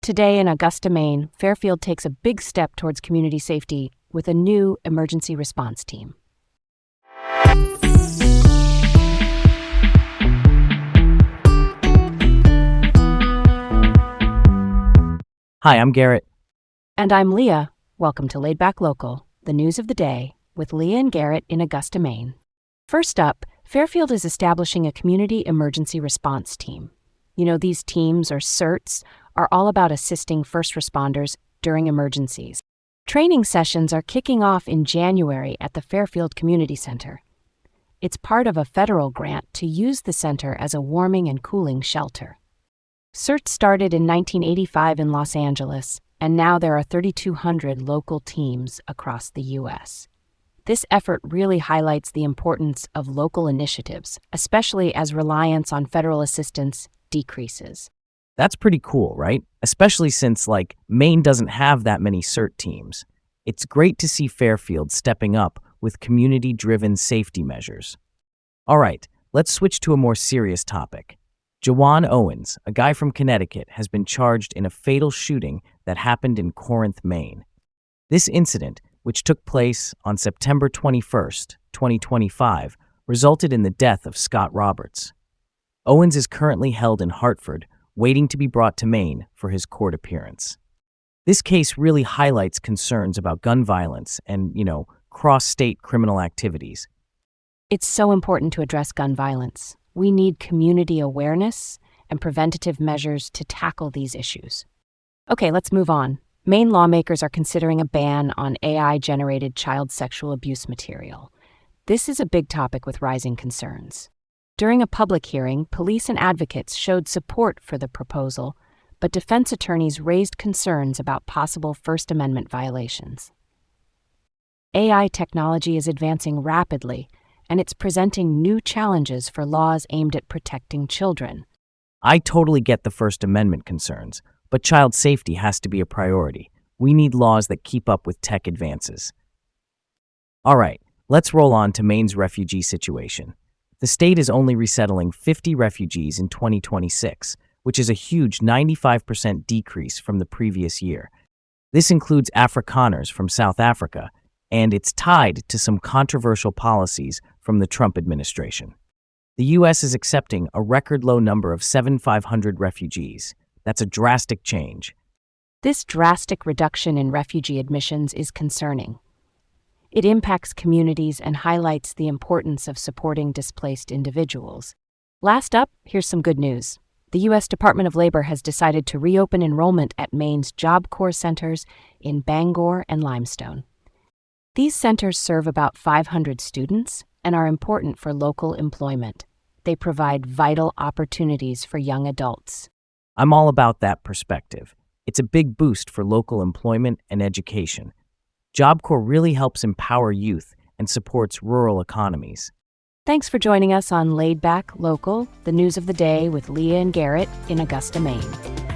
Today in Augusta, Maine, Fairfield takes a big step towards community safety with a new emergency response team. Hi, I'm Garrett. And I'm Leah. Welcome to Laid Back Local, the news of the day, with Leah and Garrett in Augusta, Maine. First up, Fairfield is establishing a community emergency response team. You know, these teams, or CERTs, are all about assisting first responders during emergencies. Training sessions are kicking off in January at the Fairfield Community Center. It's part of a federal grant to use the center as a warming and cooling shelter. CERT started in 1985 in Los Angeles, and now there are 3,200 local teams across the U.S. This effort really highlights the importance of local initiatives, especially as reliance on federal assistance decreases. That's pretty cool, right? Especially since, Maine doesn't have that many CERT teams. It's great to see Fairfield stepping up with community-driven safety measures. All right, let's switch to a more serious topic. Jawan Owens, a guy from Connecticut, has been charged in a fatal shooting that happened in Corinth, Maine. This incident, which took place on September 21st, 2025, resulted in the death of Scott Roberts. Owens is currently held in Hartford, waiting to be brought to Maine for his court appearance. This case really highlights concerns about gun violence and, cross-state criminal activities. It's so important to address gun violence. We need community awareness and preventative measures to tackle these issues. Okay, let's move on. Maine lawmakers are considering a ban on AI-generated child sexual abuse material. This is a big topic with rising concerns. During a public hearing, police and advocates showed support for the proposal, but defense attorneys raised concerns about possible First Amendment violations. AI technology is advancing rapidly, and it's presenting new challenges for laws aimed at protecting children. I totally get the First Amendment concerns, but child safety has to be a priority. We need laws that keep up with tech advances. All right, let's roll on to Maine's refugee situation. The state is only resettling 50 refugees in 2026, which is a huge 95% decrease from the previous year. This includes Afrikaners from South Africa, and it's tied to some controversial policies from the Trump administration. The U.S. is accepting a record low number of 7,500 refugees. That's a drastic change. This drastic reduction in refugee admissions is concerning. It impacts communities and highlights the importance of supporting displaced individuals. Last up, here's some good news. The U.S. Department of Labor has decided to reopen enrollment at Maine's Job Corps centers in Bangor and Limestone. These centers serve about 500 students and are important for local employment. They provide vital opportunities for young adults. I'm all about that perspective. It's a big boost for local employment and education. Job Corps really helps empower youth and supports rural economies. Thanks for joining us on Laid Back Local, the news of the day with Leah and Garrett in Augusta, Maine.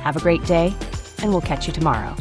Have a great day, and we'll catch you tomorrow.